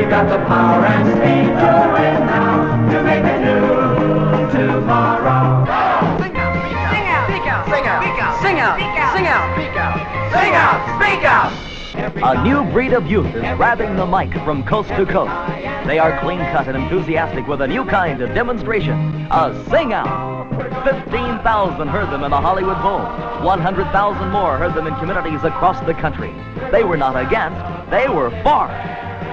We've got the power and speed to win now, to make a new tomorrow. Sing out, speak out, speak out, sing out, speak out, sing out, Speak out. sing out, speak out, sing out, speak out. A new breed of youth is grabbing the mic from coast to coast. They are clean-cut and enthusiastic with a new kind of demonstration, a Sing Out. 15,000 heard them in the Hollywood Bowl. 100,000 more heard them in communities across the country. They were not against, they were for.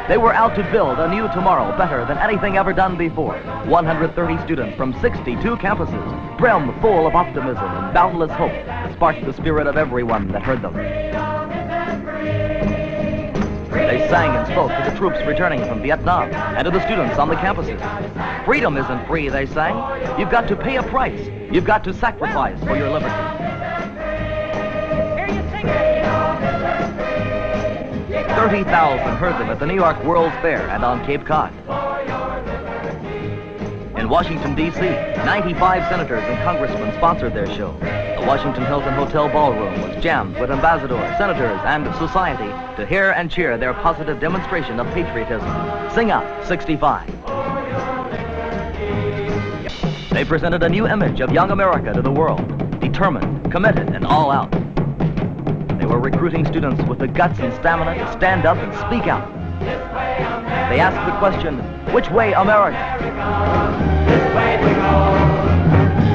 They were out to build a new tomorrow better than anything ever done before. 130 students from 62 campuses, brim full of optimism and boundless hope, sparked the spirit of everyone that heard them. They sang and spoke to the troops returning from Vietnam and to the students on the campuses. Freedom isn't free, they sang. You've got to pay a price. You've got to sacrifice for your liberty. Here you sing it. 30,000 heard them at the New York World's Fair and on Cape Cod. In Washington, D.C., 95 senators and congressmen sponsored their show. The Washington Hilton Hotel ballroom was jammed with ambassadors, senators, and society to hear and cheer their positive demonstration of patriotism. Sing Out 65. They presented a new image of young America to the world, determined, committed, and all out. They were recruiting students with the guts and stamina to stand up and speak out. They asked the question, which way, America? This way we go.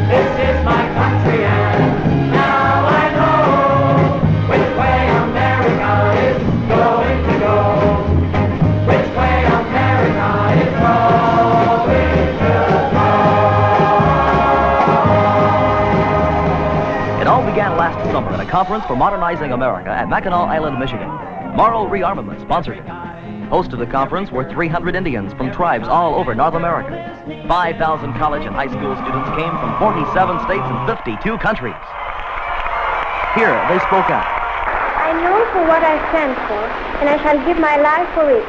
This is my country, and now I know which way America is going to go. Which way America is going to go. It all began last summer at a conference for modernizing America at Mackinac Island, Michigan. Moral Rearmament sponsored it. Host of the conference were 300 Indians from tribes all over North America. 5,000 college and high school students came from 47 states and 52 countries. Here, they spoke out. I know for what I stand for, and I shall give my life for it.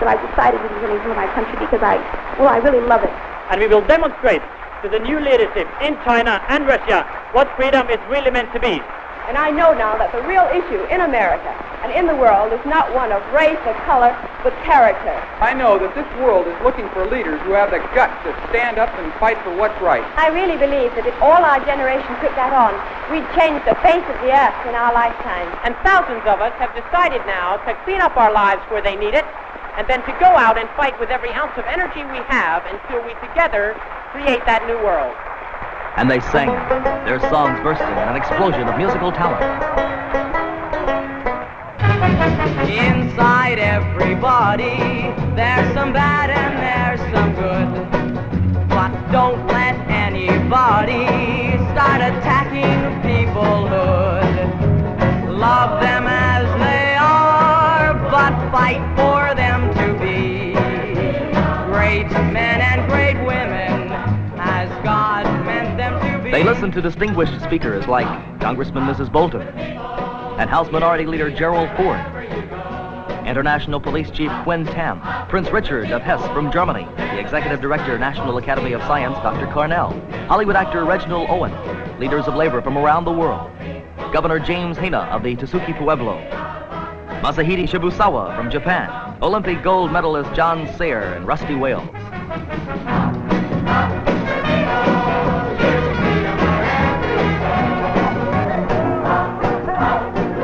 So I've decided to really for my country because I really love it. And we will demonstrate to the new leadership in China and Russia what freedom is really meant to be. And I know now that the real issue in America and in the world is not one of race or color, but character. I know that this world is looking for leaders who have the guts to stand up and fight for what's right. I really believe that if all our generation took that on, we'd change the face of the earth in our lifetime. And thousands of us have decided now to clean up our lives where they need it, and then to go out and fight with every ounce of energy we have until we together create that new world. And they sang, their songs bursting in an explosion of musical talent. Inside everybody, there's some bad and there's some good. But don't let anybody start attacking peoplehood. Love them as they are, but fight for them to be great men and great women as God meant them to be. They listened to distinguished speakers like Congressman Mrs. Bolton and House Minority Leader Gerald Ford, International Police Chief Quinn Tam, Prince Richard of Hesse from Germany, the Executive Director, National Academy of Science, Dr. Cornell, Hollywood actor Reginald Owen, leaders of labor from around the world, Governor James Hina of the Tsuki Pueblo, Masahide Shibusawa from Japan, Olympic gold medalist John Sayer and Rusty Wales.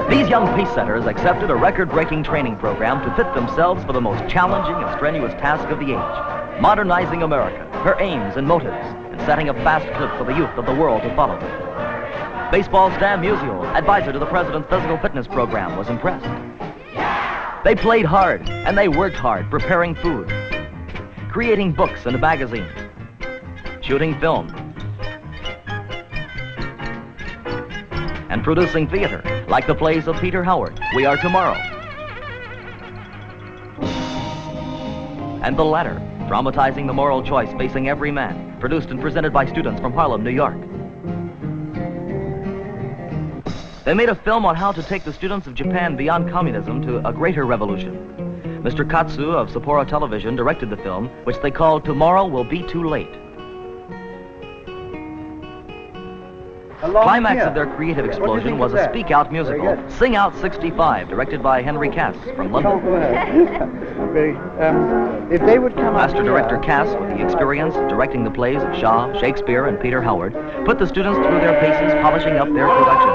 These young peace setters accepted a record-breaking training program to fit themselves for the most challenging and strenuous task of the age, modernizing America, her aims and motives, and setting a fast clip for the youth of the world to follow. Baseball Stan Musial, advisor to the president's physical fitness program, was impressed. They played hard, and they worked hard preparing food, creating books and magazines, shooting film, and producing theater, like the plays of Peter Howard, We Are Tomorrow. And The Ladder, dramatizing the moral choice facing every man, produced and presented by students from Harlem, New York. They made a film on how to take the students of Japan beyond communism to a greater revolution. Mr. Katsu of Sapporo Television directed the film, which they called Tomorrow Will Be Too Late. Climax of their creative explosion was a Speak Out musical, Sing Out 65, directed by Henry Cass from London. If they would come Master up Director Cass, with the experience directing the plays of Shaw, Shakespeare, and Peter Howard, put the students through their paces, polishing up their production.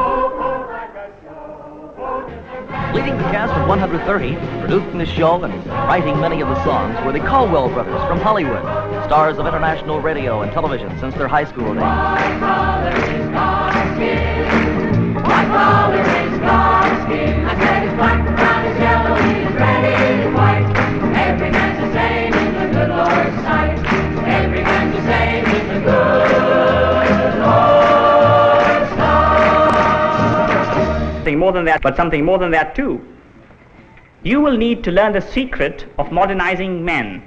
Leading the cast of 130, producing the show and writing many of the songs were the Caldwell brothers from Hollywood, stars of international radio and television since their high school days. My color is skin. My color is skin. I said it's black, brown, it's yellow, it's red, it's white. Every man's the same in the good Lord's sight. Every man's the same in the good Lord's sight. Something more than that, but something more than that too. You will need to learn the secret of modernizing men,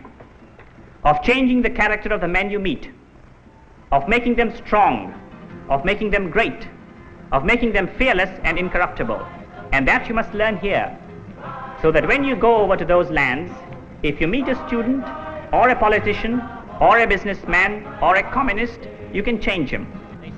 of changing the character of the men you meet, of making them strong, of making them great, of making them fearless and incorruptible. And that you must learn here, so that when you go over to those lands, if you meet a student, or a politician, or a businessman, or a communist, you can change him.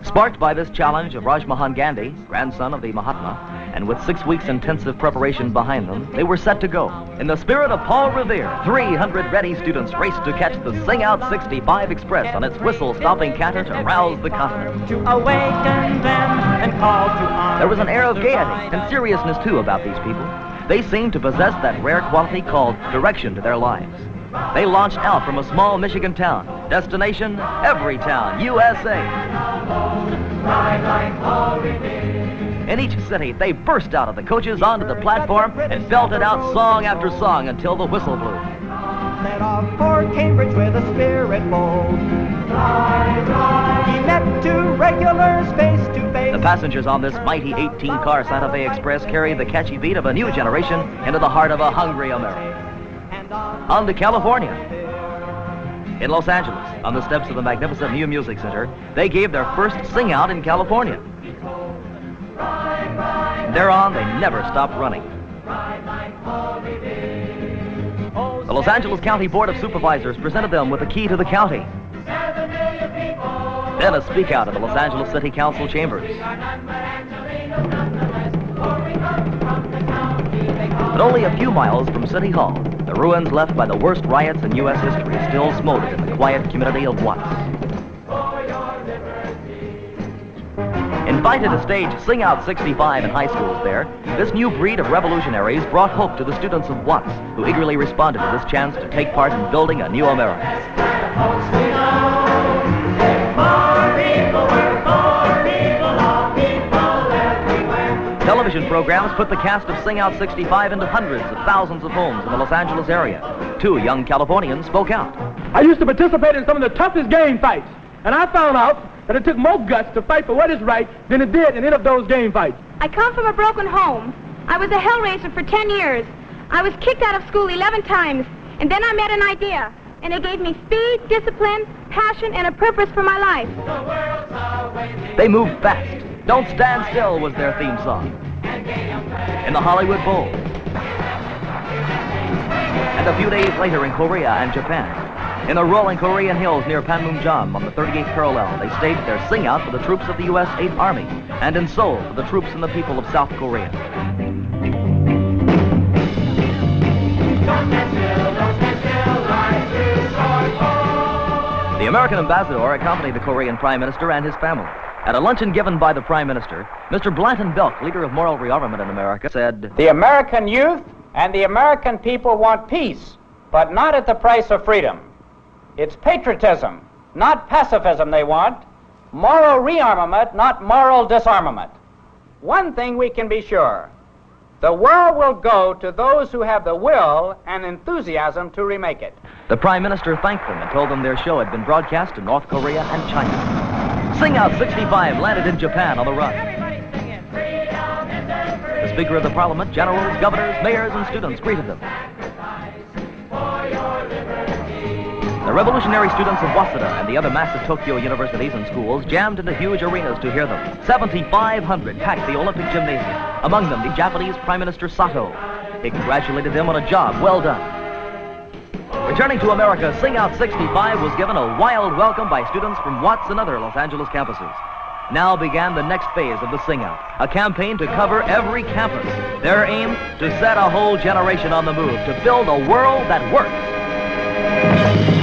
Sparked by this challenge of Rajmohan Gandhi, grandson of the Mahatma, and with 6 weeks intensive preparation behind them, they were set to go. In the spirit of Paul Revere, 300 ready students raced to catch the Sing Out 65 Express on its whistle-stomping canter to rouse the continent. To awaken them and call to arms. There was an air of gaiety and seriousness, too, about these people. They seemed to possess that rare quality called direction to their lives. They launched out from a small Michigan town. Destination, Everytown, USA. In each city, they burst out of the coaches onto the platform and belted out song after song until the whistle blew. Set off for Cambridge with a spirit bold. He met two regulars face to face. The passengers on this mighty 18-car Santa Fe Express carried the catchy beat of a new generation into the heart of a hungry America. On to California. In Los Angeles, on the steps of the magnificent New Music Center, they gave their first Sing Out in California. Thereon, they never stopped running. The Los Angeles County Board of Supervisors presented them with the key to the county. Then a speak out of the Los Angeles City Council chambers. But only a few miles from City Hall, the ruins left by the worst riots in U.S. history still smoldered in the quiet community of Watts. Invited to stage Sing Out 65 in high schools there, this new breed of revolutionaries brought hope to the students of Watts, who eagerly responded to this chance to take part in building a new America. Television programs put the cast of Sing Out 65 into hundreds of thousands of homes in the Los Angeles area. Two young Californians spoke out. I used to participate in some of the toughest game fights, and I found out that it took more guts to fight for what is right than it did in any of those game fights. I come from a broken home. I was a hell racer for 10 years. I was kicked out of school 11 times, and then I met an idea, and it gave me speed, discipline, passion, and a purpose for my life. They moved fast. Don't Stand Still was their theme song. In the Hollywood Bowl. And a few days later in Korea and Japan. In the rolling Korean hills near Panmunjom on the 38th parallel, they staged their Sing Out for the troops of the U.S. 8th Army, and in Seoul for the troops and the people of South Korea. The American ambassador accompanied the Korean Prime Minister and his family. At a luncheon given by the Prime Minister, Mr. Blanton Belk, leader of moral rearmament in America, said, "The American youth and the American people want peace, but not at the price of freedom. It's patriotism, not pacifism they want, moral rearmament, not moral disarmament. One thing we can be sure, the world will go to those who have the will and enthusiasm to remake it." The Prime Minister thanked them and told them their show had been broadcast to North Korea and China. Sing Out 65 landed in Japan on the run. The Speaker of the Parliament, generals, governors, mayors, and students greeted them. The revolutionary students of Waseda and the other massive Tokyo universities and schools jammed into huge arenas to hear them. 7,500 packed the Olympic Gymnasium, among them the Japanese Prime Minister Sato. He congratulated them on a job well done. Returning to America, Sing Out 65 was given a wild welcome by students from Watts and other Los Angeles campuses. Now began the next phase of the Sing Out, a campaign to cover every campus. Their aim, to set a whole generation on the move, to build a world that works.